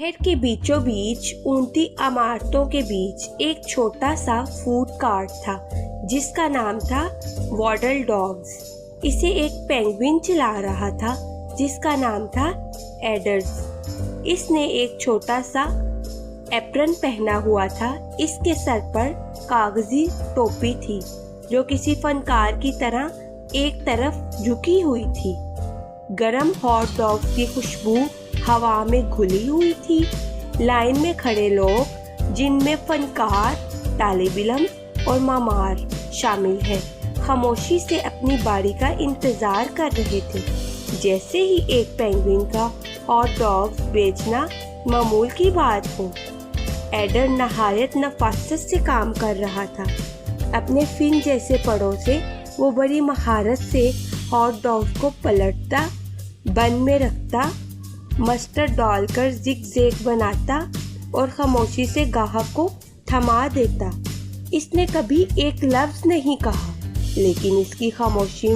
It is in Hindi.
शहर के बीचों बीच ऊंची इमारतों के बीच एक छोटा सा फूड कार्ट था जिसका नाम था वॉडल डॉग्स। इसे एक पेंगुइन चला रहा था जिसका नाम था एडर्स। इसने एक छोटा सा एप्रन पहना हुआ था। इसके सर पर कागजी टोपी थी जो किसी फनकार की तरह एक तरफ झुकी हुई थी। गरम हॉट डॉग्स की खुशबू हवा में घुली हुई थी। लाइन में खड़े लोग, जिनमें फनकार, तालिब इल्म और मामार शामिल हैं, खामोशी से अपनी बारी का इंतजार कर रहे थे। जैसे ही एक पेंगुइन का हॉट डॉग्स बेचना मामूल की बात हो। एडर नहायत नफासत से काम कर रहा था। अपने फिन जैसे पड़ों से वो बड़ी महारत से हॉट डॉग्स को पलटता, बन में रखता, मस्टर्ड डालकर जिग-जैग बनाता और खामोशी से गाहक को थमा देता। इसने कभी एक लफ्ज नहीं कहा, लेकिन इसकी खामोशी में